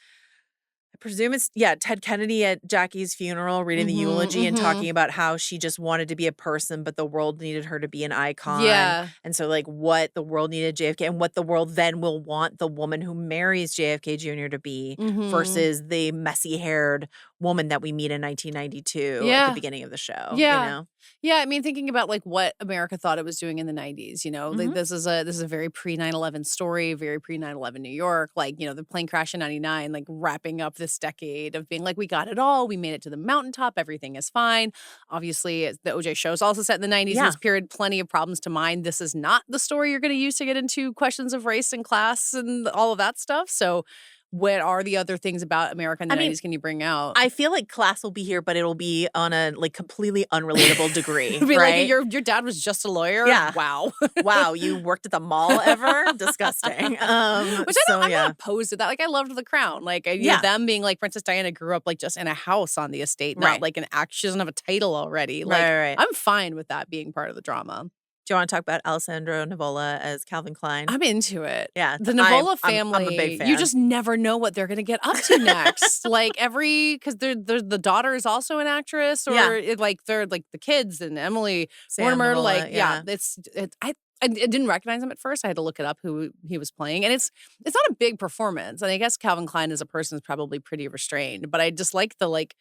I presume it's, Ted Kennedy at Jackie's funeral reading the eulogy and talking about how she just wanted to be a person, but the world needed her to be an icon. Yeah. And so, like, what the world needed JFK and what the world then will want the woman who marries JFK Jr. to be versus the messy-haired woman that we meet in 1992 at the beginning of the show. Yeah. You know? Yeah, I mean, thinking about, like, what America thought it was doing in the 90s, you know, like, this is a very pre-9/11 story, very pre-9/11 New York, like, you know, the plane crash in 99, like, wrapping up this decade of being like, we got it all, we made it to the mountaintop, everything is fine. Obviously, the OJ show is also set in the 90s, in this period, plenty of problems to mind. This is not the story you're going to use to get into questions of race and class and all of that stuff. So what are the other things about America in the 90s can you bring out? I feel like class will be here, but it'll be on a, like, completely unrelatable degree. Be right? Like, your dad was just a lawyer? Yeah. Wow. Wow, you worked at the mall ever? Disgusting. Which I'm not opposed to that. Like, I loved The Crown. Like, them being like, Princess Diana grew up, like, just in a house on the estate, not like an act. She doesn't have a title already. Like, right. I'm fine with that being part of the drama. Do you want to talk about Alessandro Nivola as Calvin Klein? I'm into it. Yeah. The Nivola family, I'm a big fan. you just never know what they're going to get up to next. Like, because the daughter is also an actress, or they're like the kids and Emily Mortimer. Nivola, like, I didn't recognize him at first. I had to look it up who he was playing. And it's not a big performance. And I guess Calvin Klein as a person is probably pretty restrained. But I just like the, like,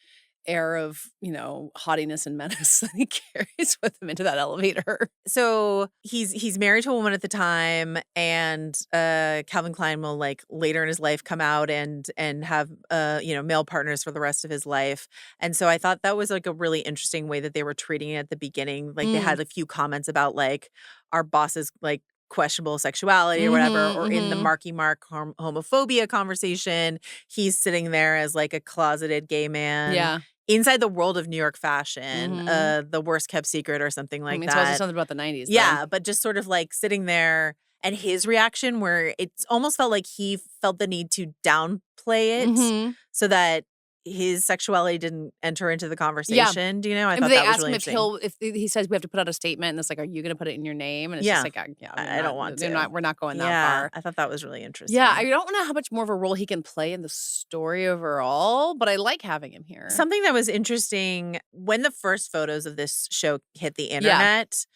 air of, you know, haughtiness and menace that he carries with him into that elevator. So he's married to a woman at the time, and Calvin Klein will, like, later in his life come out and have male partners for the rest of his life. And so I thought that was, like, a really interesting way that they were treating it at the beginning. Like, they had a few comments about, like, our boss's, like, questionable sexuality or whatever, or in the Marky Mark homophobia conversation, he's sitting there as, like, a closeted gay man. Yeah. Inside the world of New York fashion, the worst kept secret or something like that. Tells you something about the 90s. Yeah, then. But just sort of, like, sitting there, and his reaction where it's almost felt like he felt the need to downplay it so that his sexuality didn't enter into the conversation. Do you know? I thought that was really interesting. If he says we have to put out a statement, and it's like, are you going to put it in your name? And it's just like, I don't want to. We're not going that far. I thought that was really interesting. Yeah, I don't know how much more of a role he can play in the story overall, but I like having him here. Something that was interesting when the first photos of this show hit the internet,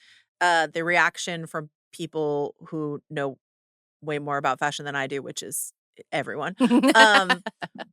the reaction from people who know way more about fashion than I do, which is everyone,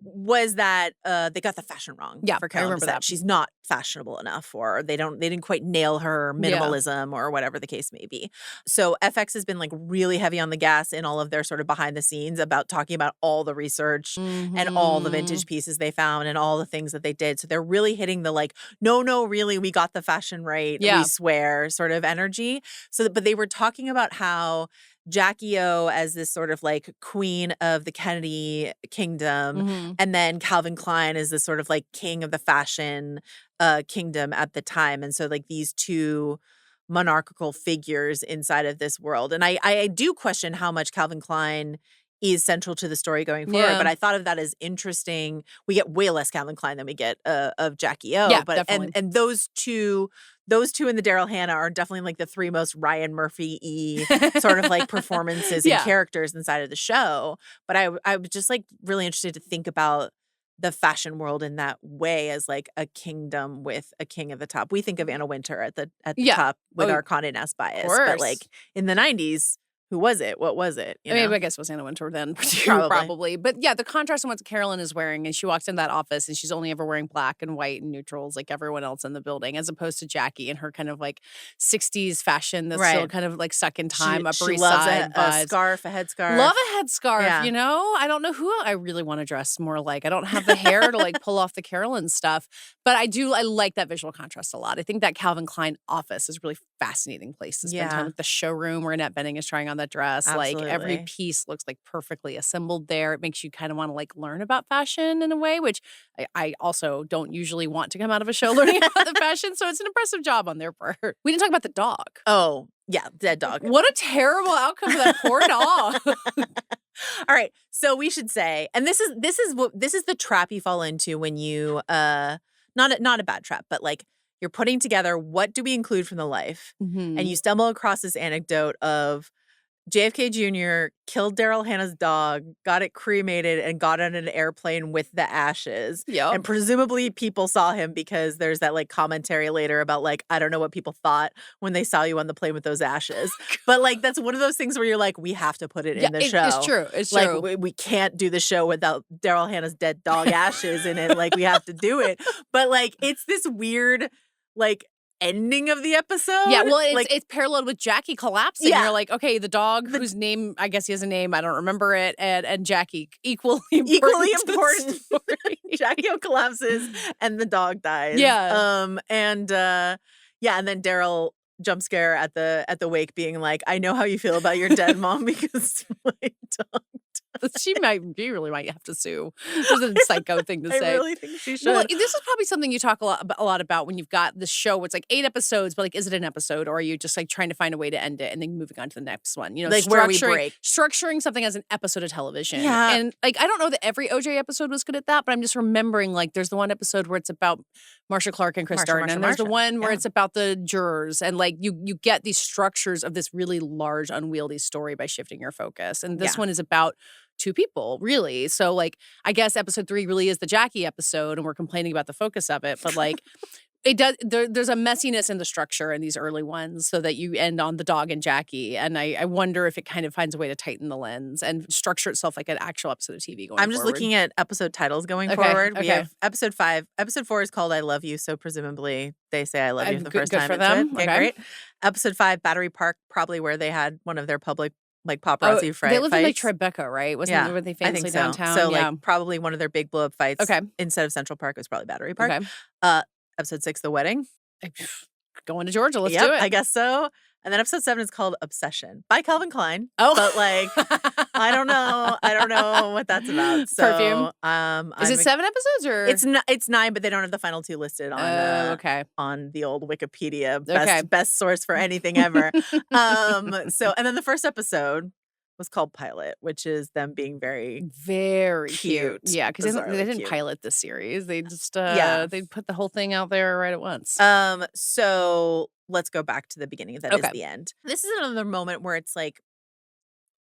was that they got the fashion wrong for Carolyn Bessette. She's not fashionable enough, or they didn't quite nail her minimalism or whatever the case may be. So FX has been, like, really heavy on the gas in all of their sort of behind the scenes about talking about all the research and all the vintage pieces they found and all the things that they did. So they're really hitting the, like, no, really, we got the fashion right, we swear sort of energy. But they were talking about how Jackie O as this sort of, like, queen of the Kennedy kingdom, and then Calvin Klein is this sort of, like, king of the fashion kingdom at the time. And so, like, these two monarchical figures inside of this world. And I do question how much Calvin Klein is central to the story going forward, but I thought of that as interesting. We get way less Calvin Klein than we get of Jackie O. But definitely. And those two in the Daryl Hannah are definitely, like, the three most Ryan Murphy-y sort of, like, performances and characters inside of the show. But I was just, like, really interested to think about the fashion world in that way as like a kingdom with a king at the top. We think of Anna Wintour at the top with our Condé Nast bias, but like in the 90s, who was it? What was it? I mean, I guess it was Anna Wintour then, probably. But yeah, the contrast in what Carolyn is wearing, and she walks in that office and she's only ever wearing black and white and neutrals like everyone else in the building, as opposed to Jackie and her kind of like 60s fashion that's still kind of like stuck in time, Upper East Side a scarf, a headscarf. Love a headscarf, you know? I don't know who I really want to dress more like. I don't have the hair to like pull off the Carolyn stuff, but I like that visual contrast a lot. I think that Calvin Klein office is a really fascinating place to spend time. Like the showroom where Annette Bening is trying on that dress. Absolutely. Like every piece looks like perfectly assembled there. It makes you kind of want to like learn about fashion in a way, which I also don't usually want to come out of a show learning about the fashion. So it's an impressive job on their part. We didn't talk about the dog. Oh, yeah, dead dog. What a terrible outcome for that poor dog. All right, so we should say, and this is the trap you fall into when you not a bad trap, but like you're putting together what do we include from the life, and you stumble across this anecdote of JFK Jr. killed Daryl Hannah's dog, got it cremated, and got on an airplane with the ashes. Yep. And presumably people saw him because there's that like commentary later about like, I don't know what people thought when they saw you on the plane with those ashes. But like, that's one of those things where you're like, we have to put it in the show. It's true. It's true. Like, we can't do the show without Daryl Hannah's dead dog ashes in it. Like, we have to do it. But like, it's this weird, like, ending of the episode. Yeah, well, it's paralleled with Jackie collapsing. You're like, okay, the dog whose name, I guess he has a name, I don't remember it, and Jackie equally important. Jackie collapses and the dog dies. Yeah. And then Daryl jump scare at the wake being like, I know how you feel about your dead mom because my dog She really might have to sue. It's a psycho thing to say. I really think she should. Well, this is probably something you talk a lot about when you've got this show where it's like 8 episodes, but like, is it an episode or are you just like trying to find a way to end it and then moving on to the next one? You know, like where we break. Structuring something as an episode of television. Yeah. And like, I don't know that every OJ episode was good at that, but I'm just remembering like there's the one episode where it's about Marsha Clark and Chris Darden, and there's the one where it's about the jurors, and like you get these structures of this really large, unwieldy story by shifting your focus. And this one is about 2 people, really. So, like, I guess episode 3 really is the Jackie episode, and we're complaining about the focus of it. But, like, it does. There's a messiness in the structure in these early ones, so that you end on the dog and Jackie. And I wonder if it kind of finds a way to tighten the lens and structure itself like an actual episode of TV going. I'm just looking at episode titles going forward. We have episode 5. Episode 4 is called "I Love You," so presumably they say "I love you" for the first time. Good for them. Okay, great. Episode 5, Battery Park, probably where they had one of their public. Like paparazzi fights. They lived in like Tribeca, right? Wasn't that where they famously downtown? So like probably one of their big blow up fights. Okay. Instead of Central Park, it was probably Battery Park. Okay. Episode 6, The Wedding. Going to Georgia. Let's do it. I guess so. And then episode 7 is called Obsession by Calvin Klein. Oh, but like I don't know what that's about. So, Perfume. Is it 7 episodes or it's 9, but they don't have the final 2 listed on on the old Wikipedia best source for anything ever. So and then the first episode was called Pilot, which is them being very, very cute. Yeah, because they didn't pilot this series. They just they put the whole thing out there right at once. So let's go back to the beginning. That is the end. This is another moment where it's like,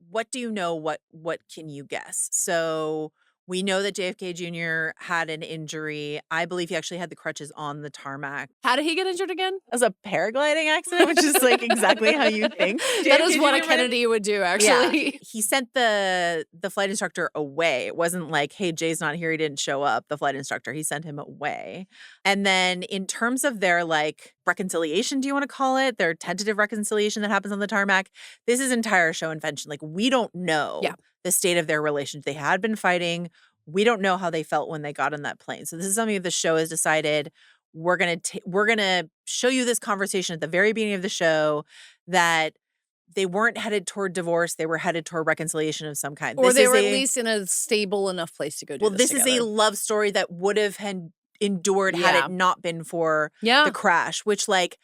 what do you know? What can you guess? So we know that JFK Jr. had an injury. I believe he actually had the crutches on the tarmac. How did he get injured again? As a paragliding accident, which is like exactly how you think. That is what a Kennedy would do, actually. Yeah. He sent the flight instructor away. It wasn't like, hey, Jay's not here, he didn't show up, the flight instructor. He sent him away. And then in terms of their like reconciliation, do you want to call it? Their tentative reconciliation that happens on the tarmac, this is entire show invention. Like, we don't know the state of their relationship. They had been fighting. We don't know how they felt when they got on that plane. So this is something the show has decided we're gonna show you this conversation at the very beginning of the show that they weren't headed toward divorce. They were headed toward reconciliation of some kind. Or they were at least in a stable enough place to go do this together. Is a love story that would have endured had it not been for the crash, which like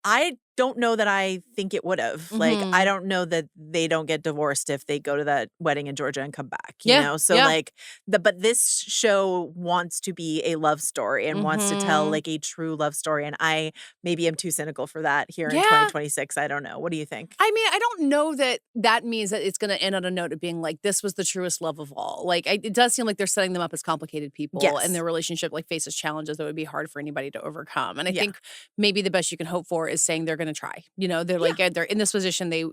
I don't know that I think it would have. Like, I don't know that they don't get divorced if they go to that wedding in Georgia and come back, you know? So like, but this show wants to be a love story and wants to tell like a true love story. And I maybe am too cynical for that here in 2026. I don't know. What do you think? I mean, I don't know that means that it's going to end on a note of being like, this was the truest love of all. Like, it does seem like they're setting them up as complicated people and their relationship like faces challenges that would be hard for anybody to overcome. And I think maybe the best you can hope for is saying they're going to try. You know, they're like, they're in this position. They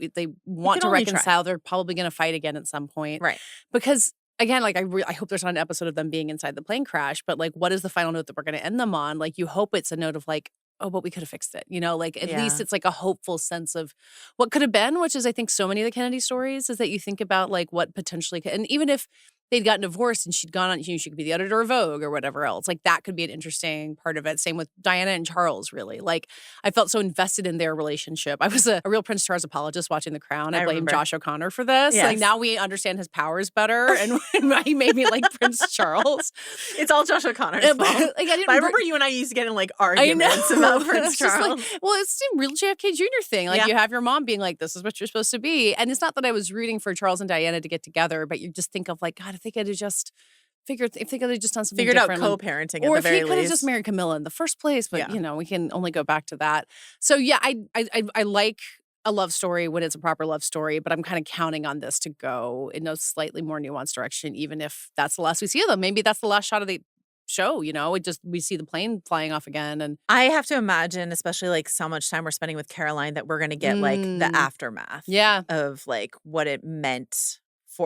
want to reconcile. They're probably going to fight again at some point. Right. Because again, like I hope there's not an episode of them being inside the plane crash, but like, what is the final note that we're going to end them on? Like, you hope it's a note of like, oh, but we could have fixed it. You know, like at least it's like a hopeful sense of what could have been, which is I think so many of the Kennedy stories is that you think about like what potentially could, and even if they'd gotten divorced and she'd gone on, she could be the editor of Vogue or whatever else. Like that could be an interesting part of it. Same with Diana and Charles, really. Like I felt so invested in their relationship. I was a real Prince Charles apologist watching The Crown. I blame Josh O'Connor for this. Yes. Like now we understand his powers better and he made me like Prince Charles. It's all Josh O'Connor's fault. Like, I remember you and I used to get in like arguments about Prince Charles. Like, well, it's the real JFK Jr. thing. Like you have your mom being like, this is what you're supposed to be. And it's not that I was rooting for Charles and Diana to get together, but you just think of like, God, if they could have just if they could have just done something different. Out co-parenting at the very least. Or if he could have just married Camilla in the first place. But, you know, we can only go back to that. So, yeah, I like a love story when it's a proper love story, but I'm kind of counting on this to go in a slightly more nuanced direction, even if that's the last we see of them. Maybe that's the last shot of the show, you know? We see the plane flying off again. And I have to imagine, especially like so much time we're spending with Caroline, that we're going to get like the aftermath of like what it meant.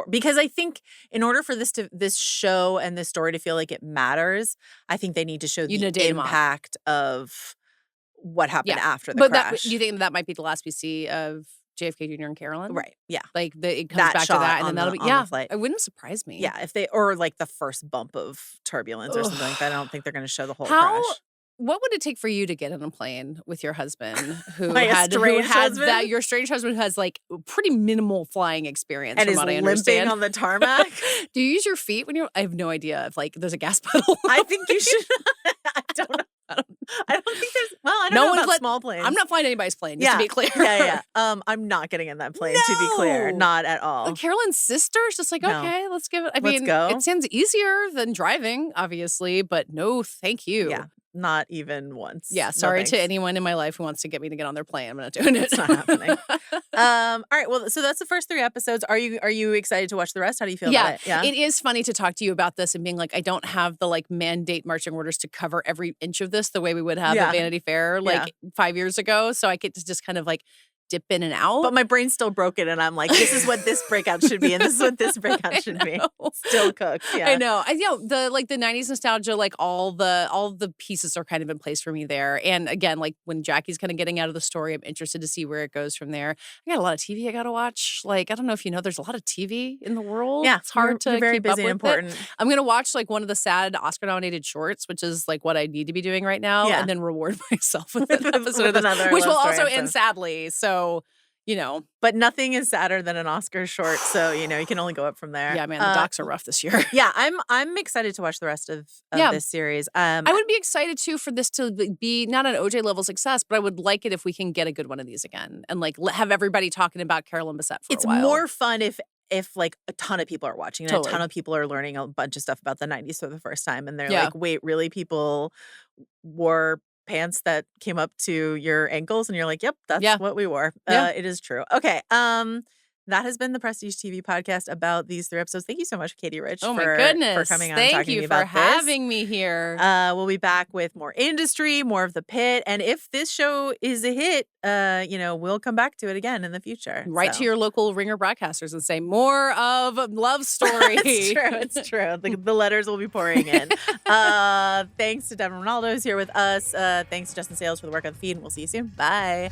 Because I think in order for this show and this story to feel like it matters, I think they need to show the impact of what happened after the crash. Do you think that might be the last we see of JFK Jr. and Carolyn? Right. Yeah. Like it comes back to that, and then that'll be the flight. It wouldn't surprise me. Yeah, if they or like the first bump of turbulence or something like that. I don't think they're going to show the whole crash. What would it take for you to get on a plane with your husband who had that your strange husband who has like pretty minimal flying experience and from is what I limping understand. on the tarmac? Do you use your feet when I have no idea if like there's a gas pedal. I think you should. I don't know. I don't think there's. Well, I don't know about small planes. I'm not flying anybody's plane. Just to be clear. Yeah. I'm not getting in that plane. To be clear, not at all. Like Carolyn's sister is just like, okay, let's give it. Let's go. It sounds easier than driving, obviously, but no, thank you. Yeah. Not even once. Yeah, sorry to anyone in my life who wants to get me to get on their plane. I'm not doing it. It's not happening. All right. Well, so that's the first 3 episodes. Are you excited to watch the rest? How do you feel about it? Yeah. It is funny to talk to you about this and being like, I don't have the like mandate marching orders to cover every inch of this the way we would have at Vanity Fair like 5 years ago. So I get to just kind of like dip in and out. But my brain's still broken and I'm like, this is what this breakout should be and this is what this breakout should be. Still cooked. Yeah. I know. The 90s nostalgia, like all the pieces are kind of in place for me there. And again, like when Jackie's kind of getting out of the story, I'm interested to see where it goes from there. I got a lot of TV I got to watch. Like, I don't know if you know, there's a lot of TV in the world. Yeah. It's hard to very keep busy up with and important. I'm going to watch like one of the sad Oscar nominated shorts, which is like what I need to be doing right now. And then reward myself with an episode of this, which will also end sadly. So, you know, but nothing is sadder than an Oscar short. So, you know, you can only go up from there. Yeah, man, the docs are rough this year. Yeah, I'm excited to watch the rest of this series. I would be excited too for this to be not an OJ level success, but I would like it if we can get a good one of these again and like have everybody talking about Carolyn Bessette for a while. It's more fun if like a ton of people are watching and a ton of people are learning a bunch of stuff about the 90s for the first time and they're like, wait, really? People wore pants that came up to your ankles and you're like, yep, that's what we wore. It is true. Okay. That has been the Prestige TV podcast about these 3 episodes. Thank you so much, Katey Rich, for coming on and talking to me about this. Thank you for having me here. We'll be back with more industry, more of the pit. And if this show is a hit, you know, we'll come back to it again in the future. Write to your local Ringer broadcasters and say more of Love Story. It's true. The letters will be pouring in. Thanks to Devon Renaldo who's here with us. Thanks to Justin Sayles for the work on the feed. And we'll see you soon. Bye.